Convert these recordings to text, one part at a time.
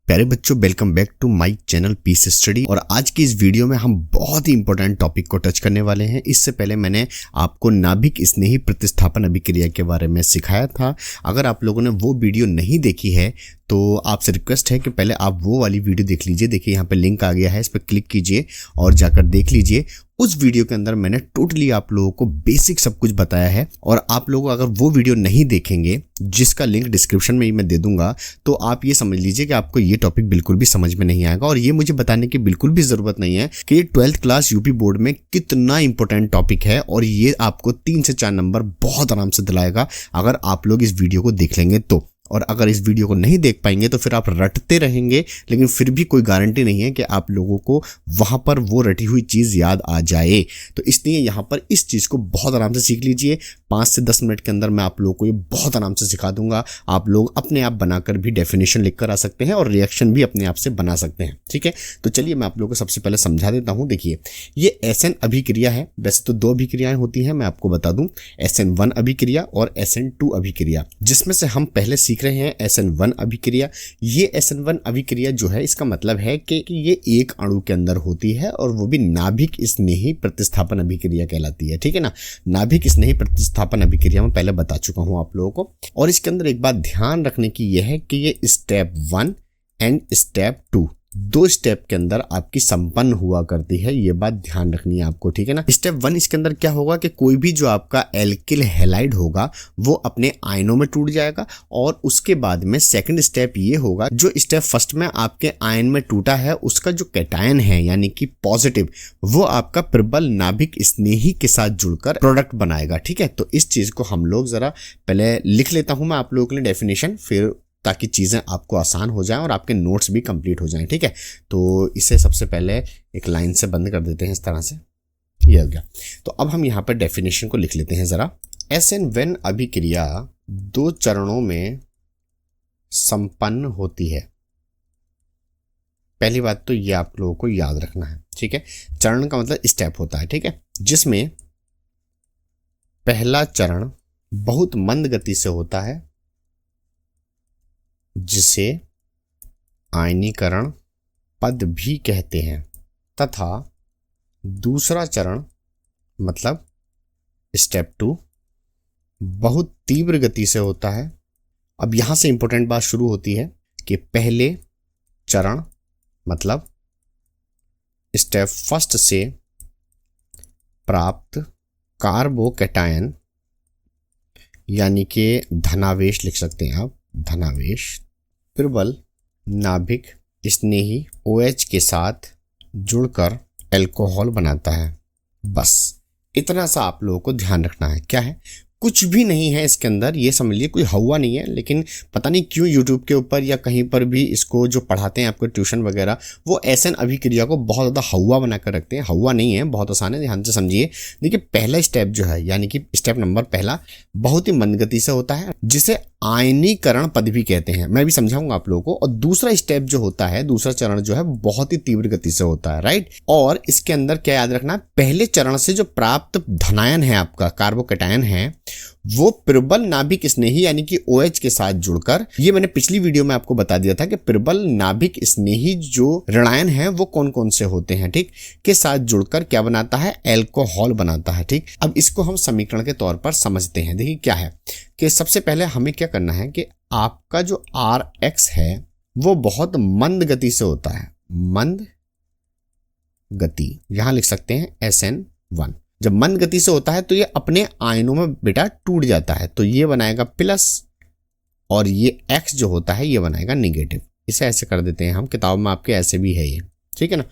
प्यारे बच्चों, welcome back to my channel peace study. और आज की इस वीडियो में हम बहुत ही इंपॉर्टेंट टॉपिक को टच करने वाले हैं। इससे पहले मैंने आपको नाभिक स्नेही प्रतिस्थापन अभिक्रिया के बारे में सिखाया था। अगर आप लोगों ने वो वीडियो नहीं देखी है तो आपसे रिक्वेस्ट है कि पहले आप वो वाली वीडियो देख लीजिए। देखिए यहाँ पे लिंक आ गया है, इस पर क्लिक कीजिए और जाकर देख लीजिए। उस वीडियो के अंदर मैंने टोटली आप लोगों को बेसिक सब कुछ बताया है। और आप लोग अगर वो वीडियो नहीं देखेंगे, जिसका लिंक डिस्क्रिप्शन में ही मैं दे दूंगा, तो आप ये समझ लीजिए कि आपको ये टॉपिक बिल्कुल भी समझ में नहीं आएगा। और ये मुझे बताने की बिल्कुल भी जरूरत नहीं है कि ये 12th क्लास यूपी बोर्ड में कितना इंपॉर्टेंट टॉपिक है। और ये आपको 3 से 4 नंबर बहुत आराम से दिलाएगा अगर आप लोग इस वीडियो को देख लेंगे तो। और अगर इस वीडियो को नहीं देख पाएंगे तो फिर आप रटते रहेंगे, लेकिन फिर भी कोई गारंटी नहीं है कि आप लोगों को वहां पर वो रटी हुई चीज याद आ जाए। तो इसलिए यहां पर इस चीज को बहुत आराम से सीख लीजिए। 5 से 10 मिनट के अंदर मैं आप लोगों को ये बहुत आराम से सिखा दूंगा। आप लोग अपने आप बनाकर भी डेफिनेशन लिखकर आ सकते हैं और रिएक्शन भी अपने आप से बना सकते हैं। ठीक है, तो चलिए मैं आप लोगों को सबसे पहले समझा देता हूं। देखिए, ये SN अभिक्रिया है। वैसे तो 2 अभिक्रियाएं होती हैं, मैं आपको बता दूं, SN1 अभिक्रिया और SN2 अभिक्रिया, जिसमें से हम पहले सीख रहे हैं SN1 अभिक्रिया। ये SN1 अभिक्रिया जो है, इसका मतलब है कि ये एक अणु के अंदर होती है और वो भी नाभिक स्नेही प्रतिस्थापन अभिक्रिया कहलाती है। ठीक है ना, नाभिक स्नेही प्रतिस्थापन अभिक्रिया में पहले बता चुका हूं आप लोगों को। और इसके अंदर एक बात ध्यान रखने की यह है कि ये स्टेप 1 एंड स्टेप 2 2 स्टेप के अंदर आपकी संपन्न हुआ करती है। ये बात ध्यान रखनी है आपको। ठीक है ना। स्टेप 1 इसके अंदर क्या होगा कि कोई भी जो आपका एल्किल हैलाइड होगा वो अपने आयनों में टूट जाएगा। और उसके बाद में सेकंड स्टेप ये होगा, जो स्टेप फर्स्ट में आपके आयन में टूटा है उसका जो कैटायन है यानी कि पॉजिटिव, वो आपका प्रबल नाभिक स्नेही के साथ जुड़कर प्रोडक्ट बनाएगा। ठीक है, तो इस चीज को हम लोग जरा पहले लिख लेता हूं मैं आप लोगों के लिए डेफिनेशन, फिर ताकि चीज़ें आपको आसान हो जाएं और आपके नोट्स भी कंप्लीट हो जाएं। ठीक है, तो इसे सबसे पहले एक लाइन से बंद कर देते हैं इस तरह से। ये हो गया। तो अब हम यहाँ पर डेफिनेशन को लिख लेते हैं जरा। SN1 अभिक्रिया 2 चरणों में संपन्न होती है। पहली बात तो ये आप लोगों को याद रखना है। ठीक है, चरण का मतलब स्टेप होता है। ठीक है, जिसमें पहला चरण बहुत मंद गति से होता है, जिसे आयनीकरण पद भी कहते हैं, तथा दूसरा चरण मतलब स्टेप 2 बहुत तीव्र गति से होता है। अब यहां से इंपॉर्टेंट बात शुरू होती है कि पहले चरण मतलब स्टेप फर्स्ट से प्राप्त कार्बोकैटायन यानी कि धनावेश लिख सकते हैं आप, धनावेश प्रबल नाभिक स्नेही OH के साथ जुड़कर अल्कोहल बनाता है। बस इतना सा आप लोगों को ध्यान रखना है। क्या है, कुछ भी नहीं है इसके अंदर, ये समझ लिए कोई हवा नहीं है। लेकिन पता नहीं क्यों यूट्यूब के ऊपर या कहीं पर भी इसको जो पढ़ाते हैं आपको ट्यूशन वगैरह, वो SN अभिक्रिया को बहुत ज़्यादा हवा बनाकर रखते हैं। हवा नहीं है, बहुत आसान है, ध्यान से समझिए। देखिए, पहला स्टेप जो है यानी कि स्टेप नंबर पहला बहुत ही मंद गति से होता है, जिसे आयनीकरण पद भी कहते हैं। मैं भी समझाऊंगा आप लोगों को। और दूसरा स्टेप जो होता है, दूसरा चरण जो है, बहुत ही तीव्र गति से होता है। राइट, और इसके अंदर क्या याद रखना है, पहले चरण से जो प्राप्त धनायन है आपका, कार्बोकैटायन है, वो प्रबल नाभिक स्नेही यानी कि OH के साथ जुड़कर, ये मैंने पिछली वीडियो में आपको बता दिया था कि प्रबल नाभिक स्नेही जो ऋणायन है वो कौन कौन से होते हैं, ठीक, के साथ जुड़कर क्या बनाता है, अल्कोहल बनाता है। ठीक, अब इसको हम समीकरण के तौर पर समझते हैं। देखिए क्या है कि सबसे पहले हमें क्या करना है कि आपका जो RX है वो बहुत मंद गति से होता है। मंद गति यहां लिख सकते हैं SN1। जब मंद गति से होता है तो ये अपने आयनों में बेटा टूट जाता है, तो ये बनाएगा प्लस और ये X जो होता है ये बनाएगा निगेटिव। इसे ऐसे कर देते हैं हम, किताब में आपके ऐसे भी है ये। ठीक है ना।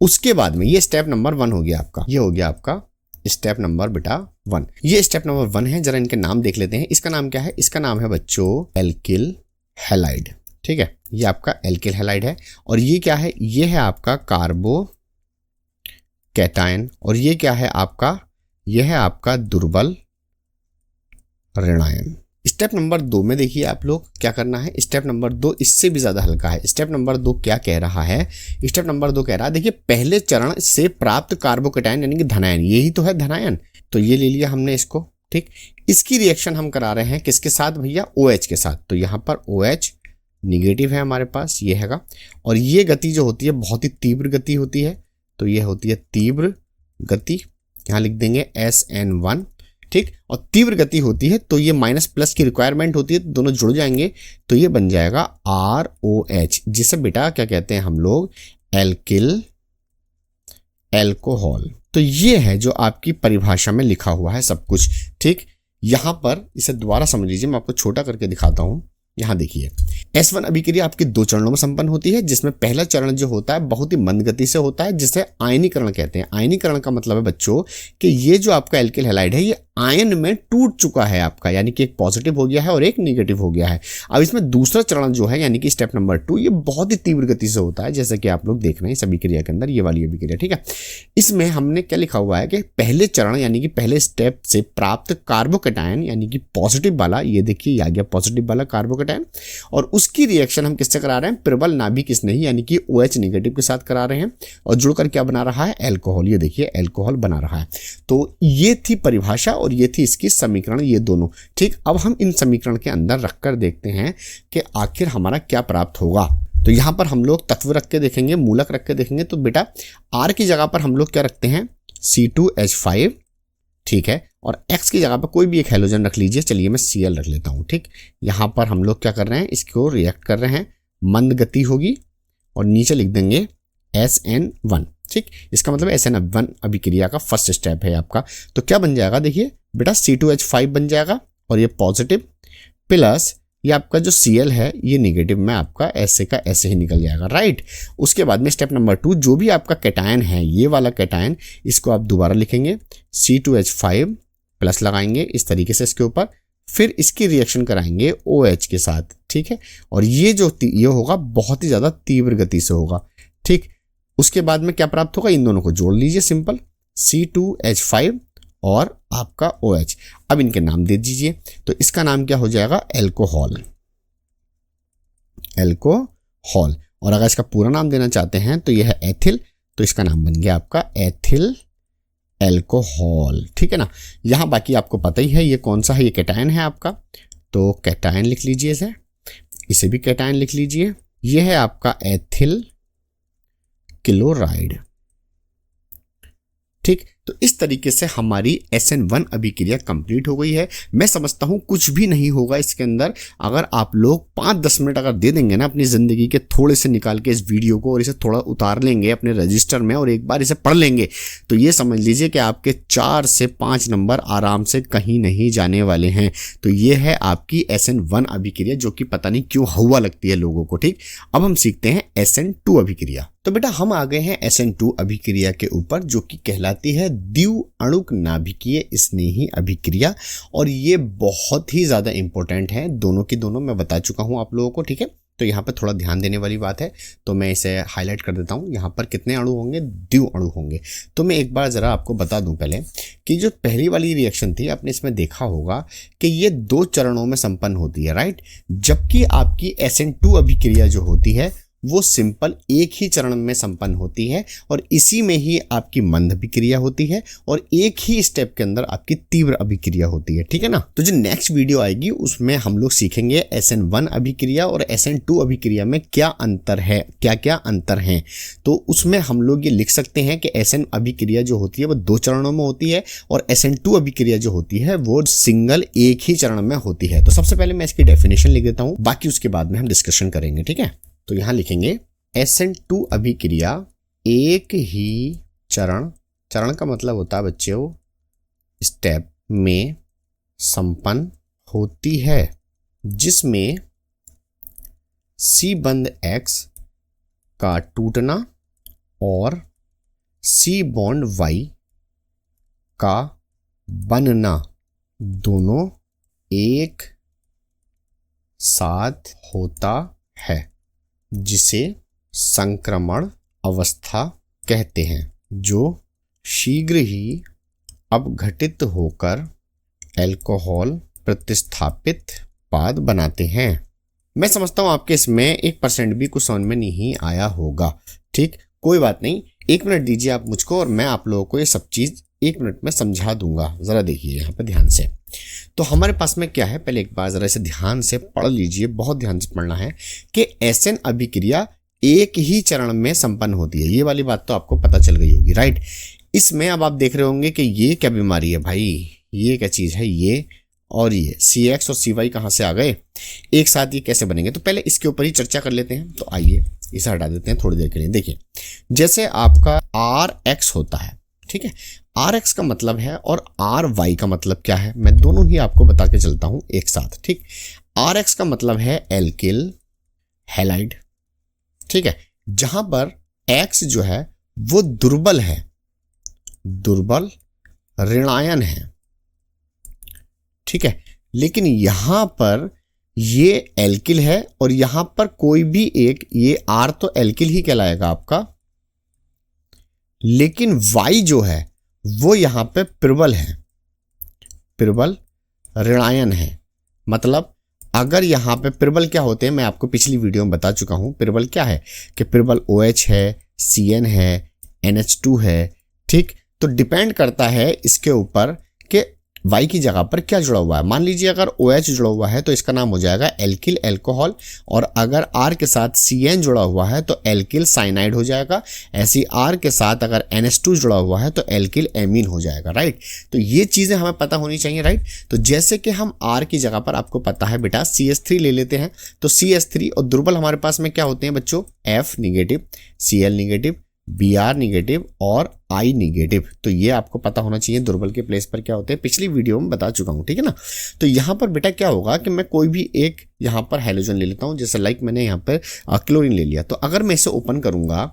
उसके बाद में ये स्टेप नंबर 1 हो गया आपका, ये हो गया आपका स्टेप नंबर बेटा 1। ये स्टेप नंबर 1 है। जरा इनके नाम देख लेते हैं। इसका नाम क्या है, इसका नाम है बच्चों एल्किल हैलाइड। ठीक है, ये आपका एल्किल हैलाइड है। और ये क्या है, ये है आपका कार्बो कैटायन। और ये क्या है आपका, यह है आपका दुर्बल ऋणायन। स्टेप नंबर 2 में देखिए आप लोग क्या करना है। स्टेप नंबर 2 इससे भी ज्यादा हल्का है। स्टेप नंबर 2 क्या कह रहा है, स्टेप नंबर 2 कह रहा है, देखिए पहले चरण से प्राप्त कार्बोकैटायन यानी कि धनायन, यही तो है धनायन, तो ये ले लिया हमने इसको। ठीक, इसकी रिएक्शन हम करा रहे हैं किसके साथ भैया, OH के साथ। तो यहां पर OH निगेटिव है हमारे पास, ये हैगा। और ये गति जो होती है बहुत ही तीव्र गति होती है, तो ये होती है तीव्र गति, यहाँ लिख देंगे SN1, ठीक। और तीव्र गति होती है तो ये माइनस प्लस की रिक्वायरमेंट होती है, तो दोनों जुड़ जाएंगे, तो ये बन जाएगा ROH, जिसे बेटा क्या कहते हैं हम लोग, एल्किल एल्कोहल। तो ये है जो आपकी परिभाषा में लिखा हुआ है सब कुछ, ठीक। यहां पर इसे दोबारा समझ लीजिए, मैं आपको छोटा करके दिखाता हूं। यहां देखिए, S1 अभिक्रिया आपकी 2 चरणों में संपन्न होती है, जिसमें पहला चरण जो होता है बहुत ही मंद गति से होता है, जिसे आयनीकरण कहते हैं। आयनीकरण का मतलब है बच्चों कि ये जो आपका एल्किल हैलाइड है ये आयन में टूट चुका है आपका, यानी कि एक पॉजिटिव हो गया है और एक निगेटिव हो गया है। अब इसमें दूसरा चरण जो है यानी कि स्टेप नंबर 2, ये बहुत ही तीव्र गति से होता है, जैसे कि आप लोग देख रहे हैं इस अभिक्रिया के अंदर, ये वाली अभिक्रिया, ठीक है। इसमें हमने क्या लिखा हुआ है कि पहले चरण यानी कि पहले स्टेप से प्राप्त कार्बोकेटायन यानी कि पॉजिटिव वाला, ये देखिए ये आ गया पॉजिटिव वाला कार्बोकेटायन, और उसकी रिएक्शन हम किससे करा रहे हैं, प्रबल नाभिक स्नेही यानी कि OH निगेटिव के साथ करा रहे हैं, और जुड़कर क्या बना रहा है, एल्कोहल। ये देखिए एल्कोहल बना रहा है। तो ये थी परिभाषा और ये थी इसकी समीकरण, ये दोनों, ठीक। अब हम इन समीकरण के अंदर रखकर देखते हैं कि आखिर हमारा क्या प्राप्त होगा। तो यहां पर हम लोग तत्व रख के देखेंगे, मूलक रख के देखेंगे। तो बेटा R की जगह पर हम लोग क्या रखते हैं, C2H5, ठीक है। और X की जगह पर कोई भी एक हैलोजन रख लीजिए, चलिए मैं Cl रख लेता हूं, ठीक। यहां पर हम लोग क्या कर रहे हैं, इसको रिएक्ट कर रहे हैं, मंद गति होगी, और नीचे लिख देंगे SN1, ठीक। इसका मतलब SN1 अभिक्रिया का फर्स्ट स्टेप है आपका। तो क्या बन जाएगा, देखिए बेटा C2H5 बन जाएगा, और ये पॉजिटिव प्लस ये आपका जो Cl है ये निगेटिव में आपका ऐसे का ऐसे ही निकल जाएगा, राइट। उसके बाद में स्टेप नंबर 2, जो भी आपका कैटायन है, ये वाला कैटायन, इसको आप दोबारा लिखेंगे, C2H5 प्लस लगाएंगे इस तरीके से इसके ऊपर, फिर इसकी रिएक्शन कराएंगे OH के साथ, ठीक है। और ये जो ये होगा बहुत ही ज्यादा तीव्र गति से होगा, ठीक। उसके बाद में क्या प्राप्त होगा, इन दोनों को जोड़ लीजिए, सिंपल, C2H5 और आपका OH। अब इनके नाम दे दीजिए, तो इसका नाम क्या हो जाएगा, एल्कोहल, एल्कोहल। और अगर इसका पूरा नाम देना चाहते हैं तो यह है एथिल, तो इसका नाम बन गया आपका एथिल एल्कोहल, ठीक है ना। यहां बाकी आपको पता ही है ये कौन सा है, ये कैटायन है आपका, तो कैटायन लिख लीजिए, इसे भी कैटायन लिख लीजिए। ये है आपका एथिल क्लोराइड, ठीक। तो इस तरीके से हमारी SN1 अभिक्रिया कंप्लीट हो गई है। मैं समझता हूं कुछ भी नहीं होगा इसके अंदर, अगर आप लोग 5-10 मिनट अगर दे देंगे ना अपनी जिंदगी के थोड़े से निकाल के इस वीडियो को, और इसे थोड़ा उतार लेंगे अपने रजिस्टर में और एक बार इसे पढ़ लेंगे, तो ये समझ लीजिए कि आपके 4 से 5 नंबर आराम से कहीं नहीं जाने वाले हैं। तो ये है आपकी SN1 अभिक्रिया, जो कि पता नहीं क्यों हवा लगती है लोगों को, ठीक। अब हम सीखते हैं SN2 अभिक्रिया। तो बेटा हम आ गए हैं SN2 अभिक्रिया के ऊपर, जो कि कहलाती है द्विअणुक नाभिकीय स्नेही अभिक्रिया, और ये बहुत ही ज्यादा इंपॉर्टेंट है, दोनों की दोनों मैं बता चुका हूं आप लोगों को, ठीक है। तो यहाँ पर थोड़ा ध्यान देने वाली बात है, तो मैं इसे हाईलाइट कर देता हूँ। यहाँ पर कितने अणु होंगे, द्विअणु होंगे। तो मैं एक बार जरा आपको बता दूं पहले कि जो पहली वाली रिएक्शन थी, आपने इसमें देखा होगा कि ये 2 चरणों में संपन्न होती है, राइट। जबकि आपकी SN2 अभिक्रिया जो होती है वो सिंपल एक ही चरण में संपन्न होती है, और इसी में ही आपकी मंद अभिक्रिया होती है, और एक ही स्टेप के अंदर आपकी तीव्र अभिक्रिया होती है, ठीक है ना। तो जो नेक्स्ट वीडियो आएगी उसमें हम लोग सीखेंगे SN1 अभिक्रिया और SN2 अभिक्रिया में क्या अंतर है, क्या क्या अंतर है। तो उसमें हम लोग ये लिख सकते हैं कि SN अभिक्रिया जो होती है वो 2 चरणों में होती है, और SN2 अभिक्रिया जो होती है वो सिंगल एक ही चरण में होती है। तो सबसे पहले मैं इसकी डेफिनेशन लिख देता हूँ, बाकी उसके बाद में हम डिस्कशन करेंगे, ठीक है। तो यहां लिखेंगे SN2 अभिक्रिया एक ही चरण, चरण का मतलब होता है बच्चों स्टेप में संपन्न होती है, जिसमें C बंध X का टूटना और C बॉन्ड Y का बनना दोनों एक साथ होता है, जिसे संक्रमण अवस्था कहते हैं, जो शीघ्र ही अपघटित होकर अल्कोहल प्रतिस्थापित उत्पाद बनाते हैं। मैं समझता हूं आपके इसमें 1% भी कुछ समझ में नहीं आया होगा, ठीक। कोई बात नहीं, 1 मिनट दीजिए आप मुझको, और मैं आप लोगों को ये सब चीज 1 मिनट में समझा दूंगा, ज़रा देखिए यहाँ पर ध्यान से। तो हमारे पास में क्या है, पहले एक बार ज़रा इसे ध्यान से पढ़ लीजिए, बहुत ध्यान से पढ़ना है कि एसएन अभिक्रिया एक ही चरण में संपन्न होती है। ये वाली बात तो आपको पता चल गई होगी, राइट। इसमें अब आप देख रहे होंगे कि ये क्या बीमारी है भाई, ये क्या चीज़ है, ये और ये CX और CY कहाँ से आ गए, एक साथ ये कैसे बनेंगे। तो पहले इसके ऊपर ही चर्चा कर लेते हैं। तो आइए इसे हटा देते हैं थोड़ी देर के लिए। देखिए, जैसे आपका RX होता है, ठीक है, RX का मतलब है और RY का मतलब क्या है, मैं दोनों ही आपको बता के चलता हूं एक साथ, ठीक। RX का मतलब है एल्किल हैलाइड, ठीक है, जहां पर X जो है वो दुर्बल है, दुर्बल ऋणायन है, ठीक है। लेकिन यहां पर ये एल्किल है और यहां पर कोई भी एक, ये R तो एल्किल ही कहलाएगा आपका, लेकिन Y जो है वो यहां पे प्रबल है, प्रबल ऋणायन है। मतलब अगर यहां पे प्रबल क्या होते हैं, मैं आपको पिछली वीडियो में बता चुका हूं प्रबल क्या है, कि प्रबल OH है, CN है, NH2 है, ठीक। तो डिपेंड करता है इसके ऊपर कि Y की जगह पर क्या जुड़ा हुआ है। मान लीजिए अगर OH जुड़ा हुआ है तो इसका नाम हो जाएगा एल्किल अल्कोहल, और अगर R के साथ CN जुड़ा हुआ है तो एल्किल साइनाइड हो जाएगा। ऐसी R के साथ अगर NH2 जुड़ा हुआ है तो एल्किल एमीन हो जाएगा, राइट। तो ये चीज़ें हमें पता होनी चाहिए, राइट। तो जैसे कि हम R की जगह पर आपको पता है बेटा CH3 ले लेते हैं, तो CH3 और दुर्बल हमारे पास में क्या होते हैं बच्चों, F negative, Cl negative, Br negative और I निगेटिव। तो ये आपको पता होना चाहिए दुर्बल के प्लेस पर क्या होते हैं, पिछली वीडियो में बता चुका हूं, ठीक है ना। तो यहाँ पर बेटा क्या होगा कि मैं कोई भी एक यहाँ पर हैलोजन ले लेता हूँ, जैसे लाइक मैंने यहाँ पर क्लोरीन ले लिया। तो अगर मैं इसे ओपन करूंगा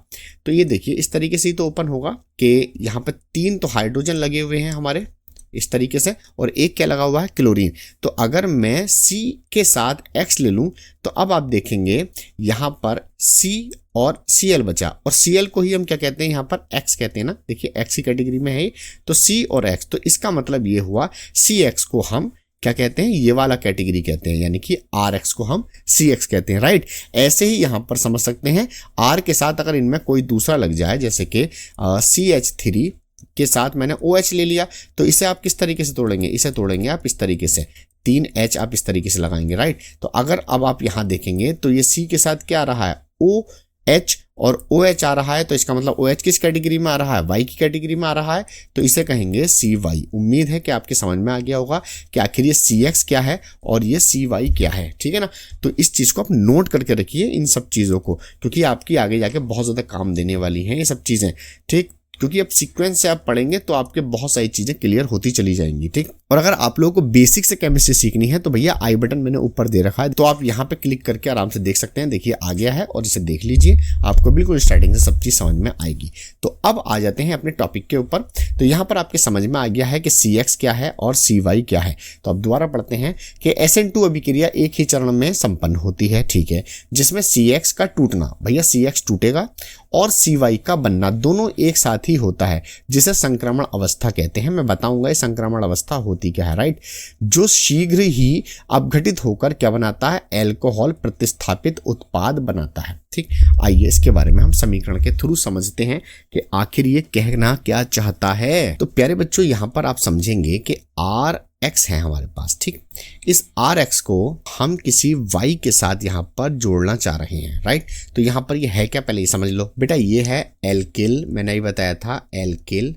तो ये देखिए इस तरीके से ही तो ओपन होगा कि यहाँ पर 3 तो हाइड्रोजन लगे हुए हैं हमारे इस तरीके से, और एक क्या लगा हुआ है, क्लोरीन। तो अगर मैं C के साथ X ले लूं तो अब आप देखेंगे यहाँ पर C और Cl बचा, और Cl को ही हम क्या कहते हैं, यहाँ पर X कहते हैं ना, देखिए X की कैटेगरी में है तो C और X। तो इसका मतलब ये हुआ CX को हम क्या कहते हैं, ये वाला कैटेगरी कहते हैं, यानी कि RX को हम CX कहते हैं, राइट। ऐसे ही यहाँ पर समझ सकते हैं R के साथ अगर इनमें कोई दूसरा लग जाए, जैसे कि CH3 के साथ मैंने OH ले लिया, तो इसे आप किस तरीके से तोड़ेंगे, इसे तोड़ेंगे आप इस तरीके से, 3H आप इस तरीके से लगाएंगे, राइट। तो अगर अब आप यहां देखेंगे तो ये C के साथ क्या आ रहा है, OH और OH आ रहा है, तो इसका मतलब OH किस कैटेगरी में आ रहा है, Y की कैटेगरी में आ रहा है, तो इसे कहेंगे CY। उम्मीद है कि आपके समझ में आ गया होगा कि आखिर ये CX क्या है और ये CY क्या है, ठीक है ना। तो इस चीज़ को आप नोट करके रखिए इन सब चीज़ों को, क्योंकि आपकी आगे जाके बहुत ज़्यादा काम देने वाली हैं ये सब चीज़ें, ठीक। क्योंकि अब सीक्वेंस से आप पढ़ेंगे तो आपके बहुत सारी चीज़ें क्लियर होती चली जाएंगी, ठीक। और अगर आप लोगों को बेसिक से केमिस्ट्री सीखनी है तो भैया आई बटन मैंने ऊपर दे रखा है, तो आप यहाँ पे क्लिक करके आराम से देख सकते हैं। देखिए आ गया है और इसे देख लीजिए, आपको बिल्कुल स्टार्टिंग से सब चीज़ समझ में आएगी। तो अब आ जाते हैं अपने टॉपिक के ऊपर। तो यहाँ पर आपके समझ में आ गया है कि CX क्या है और CY क्या है। तो अब दोबारा पढ़ते हैं कि SN2 अभिक्रिया एक ही चरण में संपन्न होती है, ठीक है, जिसमें CX का टूटना, भैया CX टूटेगा और CY का बनना दोनों एक साथ ही होता है, जिसे संक्रमण अवस्था कहते हैं। मैं बताऊंगा ये संक्रमण अवस्था होती क्या है, राइट। जो शीघ्र ही अपघटित होकर क्या बनाता है, एल्कोहल प्रतिस्थापित उत्पाद बनाता है, ठीक। आइए इसके बारे में हम समीकरण के थ्रू समझते हैं कि आखिर ये कहना क्या चाहता है। तो प्यारे बच्चों यहाँ पर आप समझेंगे कि RX है हमारे पास, ठीक। इस RX को हम किसी Y के साथ यहाँ पर जोड़ना चाह रहे हैं, राइट। तो यहाँ पर ये है क्या, पहले ये समझ लो बेटा, ये है एल्किल, मैंने ही बताया था एल्किल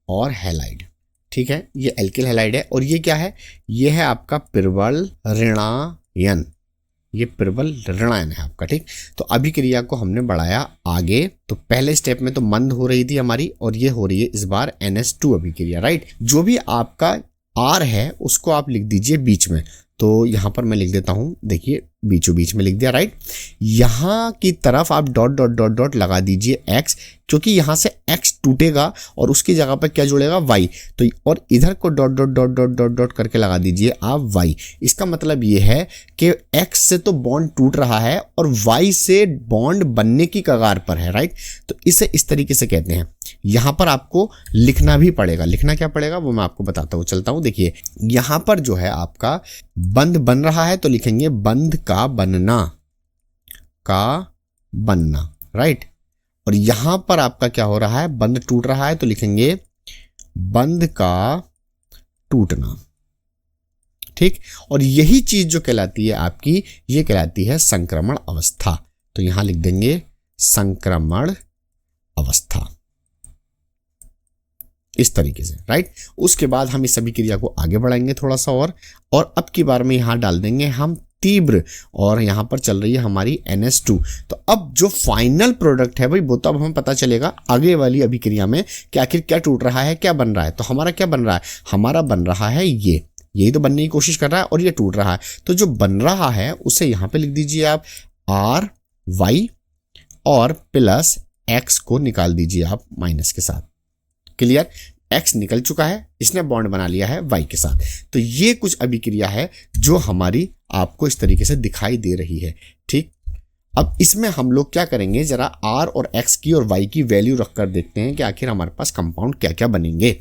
और हैलाइड, ठीक है। ये एल्किल हैलाइड है, और ये क्या है, ये है आपका प्रबल ऋणायन, ये प्रबल ऋणायन है आपका, ठीक। तो अभिक्रिया को हमने बढ़ाया आगे, तो पहले स्टेप में तो मंद हो रही थी हमारी, और ये हो रही है इस बार NH2 अभिक्रिया, राइट। जो भी आपका R है उसको आप लिख दीजिए बीच में, तो यहाँ पर मैं लिख देता हूँ, देखिए बीचों बीच में लिख दिया, राइट। यहाँ की तरफ आप डॉट डॉट डॉट डॉट लगा दीजिए X, क्योंकि यहाँ से X टूटेगा और उसकी जगह पर क्या जुड़ेगा, Y। तो और इधर co dot dot dot dot dot dot करके लगा दीजिए आप Y। इसका मतलब ये है कि X से तो बॉन्ड टूट रहा है और Y से बॉन्ड बनने की कगार पर है, राइट। तो इसे इस तरीके से कहते हैं। यहाँ पर आपको लिखना भी पड़ेगा, लिखना क्या पड़ेगा वो मैं आपको बताता हूँ, चलता हूँ। देखिए यहाँ पर जो है आपका बंध बन रहा है, तो लिखेंगे बंध का बनना, का बनना, राइट। और यहां पर आपका क्या हो रहा है, बंध टूट रहा है, तो लिखेंगे बंध का टूटना। ठीक, और यही चीज जो कहलाती है आपकी, ये कहलाती है संक्रमण अवस्था। तो यहां लिख देंगे संक्रमण अवस्था, इस तरीके से, राइट। उसके बाद हम इस सभी क्रिया को आगे बढ़ाएंगे थोड़ा सा और अब की बार में यहां डाल देंगे हम तीव्र, और यहां पर चल रही है हमारी NH2। तो अब जो फाइनल प्रोडक्ट है भाई, वो तो अब हमें पता चलेगा आगे वाली अभिक्रिया में कि आखिर क्या टूट रहा है, क्या बन रहा है। तो हमारा क्या बन रहा है, हमारा बन रहा है यही तो बनने की कोशिश कर रहा है और ये टूट रहा है। तो जो बन रहा है उसे यहां पे लिख दीजिए आप RY, और प्लस X को निकाल दीजिए आप माइनस के साथ। क्लियर, X निकल चुका है, इसने बॉन्ड बना लिया है Y के साथ। तो ये कुछ अभिक्रिया है जो हमारी आपको इस तरीके से दिखाई दे रही है। ठीक, अब इसमें हम लोग क्या करेंगे, जरा R और X की और Y की वैल्यू रखकर देखते हैं कि आखिर हमारे पास कंपाउंड क्या क्या बनेंगे।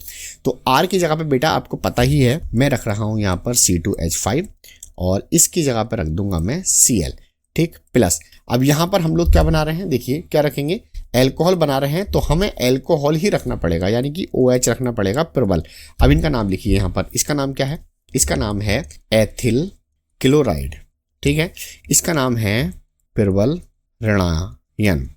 तो R की जगह पे बेटा आपको पता ही है, मैं रख रहा हूं यहां पर C2H5, और इसकी जगह पर रख दूंगा मैं Cl। ठीक, प्लस अब यहां पर हम लोग क्या बना रहे हैं, देखिए क्या रखेंगे, एल्कोहल बना रहे हैं, तो हमें एल्कोहल ही रखना पड़ेगा, यानी कि OH रखना पड़ेगा, प्रबल। अब इनका नाम लिखिए यहां पर, इसका नाम क्या है, इसका नाम है एथिल क्लोराइड। ठीक है, इसका नाम है प्रबल ऋणायन।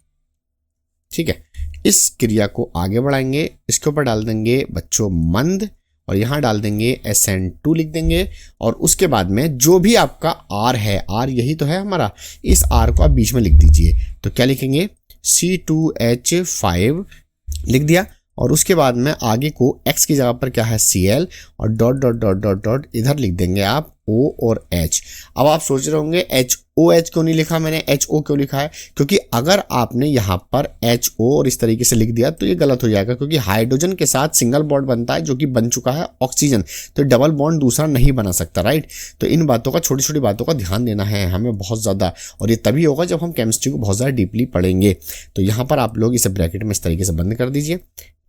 ठीक है, इस क्रिया को आगे बढ़ाएंगे, इसके ऊपर डाल देंगे बच्चों मंद, और यहां डाल देंगे SN2 लिख देंगे, और उसके बाद में जो भी आपका R है, R यही तो है हमारा, इस R को आप बीच में लिख दीजिए। तो क्या लिखेंगे, C2H5 लिख दिया, और उसके बाद में आगे को X की जगह पर क्या है Cl, और dot dot dot dot dot इधर लिख देंगे आप O और H। अब आप सोच रहे होंगे HOH क्यों नहीं लिखा मैंने, HO क्यों लिखा है, क्योंकि अगर आपने यहाँ पर HO और इस तरीके से लिख दिया तो ये गलत हो जाएगा, क्योंकि हाइड्रोजन के साथ सिंगल बॉन्ड बनता है जो कि बन चुका है ऑक्सीजन, तो डबल बॉन्ड दूसरा नहीं बना सकता, राइट। तो इन बातों का, छोटी छोटी बातों का ध्यान देना है हमें बहुत ज़्यादा, और ये तभी होगा जब हम केमिस्ट्री को बहुत ज़्यादा डीपली पढ़ेंगे। तो यहाँ पर आप लोग इसे ब्रैकेट में इस तरीके से बंद कर दीजिए।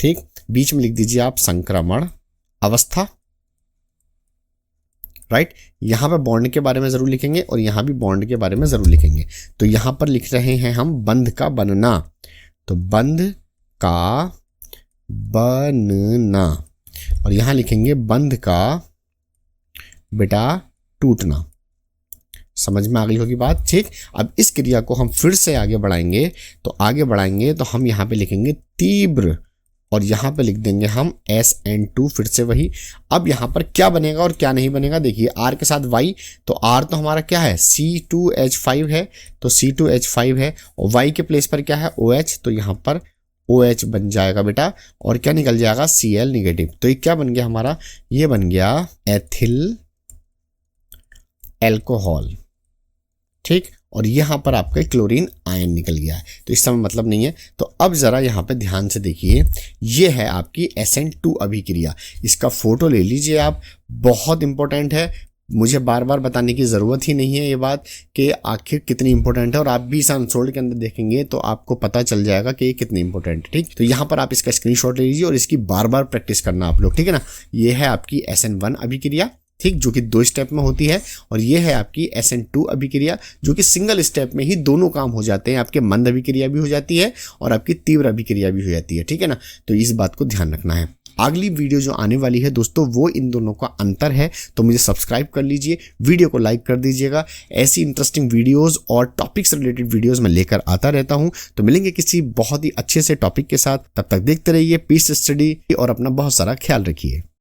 ठीक, बीच में लिख दीजिए आप संक्रमण अवस्था, राइट। यहां पे बॉन्ड के बारे में जरूर लिखेंगे और यहां भी बॉन्ड के बारे में जरूर लिखेंगे। तो यहां पर लिख रहे हैं हम बंध का बनना, तो बंध का बनना, और यहां लिखेंगे बंध का बेटा टूटना। समझ में आ गई होगी बात। ठीक, अब इस क्रिया को हम फिर से आगे बढ़ाएंगे, तो आगे बढ़ाएंगे तो हम यहां पे लिखेंगे तीव्र, और यहां पे लिख देंगे हम SN2, फिर से वही। अब यहां पर क्या बनेगा और क्या नहीं बनेगा, देखिए R के साथ Y, तो R तो हमारा क्या है C2H5 है, तो C2H5 है, और Y के प्लेस पर क्या है OH, तो यहां पर OH बन जाएगा बेटा, और क्या निकल जाएगा Cl निगेटिव। तो ये क्या बन गया हमारा, ये बन गया एथिल एल्कोहल। ठीक, और यहां पर आपका क्लोरीन आयन निकल गया है, तो इस समय मतलब नहीं है। तो अब जरा यहां पे ध्यान से देखिए, ये है आपकी SN2 अभिक्रिया, इसका फोटो ले लीजिए आप, बहुत इंपॉर्टेंट है, मुझे बार बार बताने की ज़रूरत ही नहीं है ये बात कि आखिर कितनी इंपॉर्टेंट है, और आप भी इस अनसोल्ड के अंदर देखेंगे तो आपको पता चल जाएगा कि ये कितनी इंपॉर्टेंट है। ठीक, तो यहाँ पर आप इसका स्क्रीनशॉट ले लीजिए और इसकी बार बार प्रैक्टिस करना आप लोग, ठीक है ना। ये है आपकी SN1 अभिक्रिया, ठीक, जो कि 2 स्टेप में होती है, और ये है आपकी SN2 अभिक्रिया जो कि सिंगल स्टेप में ही दोनों काम हो जाते हैं, आपके मंद अभिक्रिया भी हो जाती है और आपकी तीव्र अभिक्रिया भी हो जाती है, ठीक है ना। तो इस बात को ध्यान रखना है। अगली वीडियो जो आने वाली है दोस्तों, वो इन दोनों का अंतर है, तो मुझे सब्सक्राइब कर लीजिए, वीडियो को लाइक कर दीजिएगा। ऐसी इंटरेस्टिंग वीडियोस और टॉपिक्स रिलेटेड वीडियोस मैं लेकर आता रहता हूं। तो मिलेंगे किसी बहुत ही अच्छे से टॉपिक के साथ, तब तक देखते रहिए पीस स्टडी और अपना बहुत सारा ख्याल रखिए।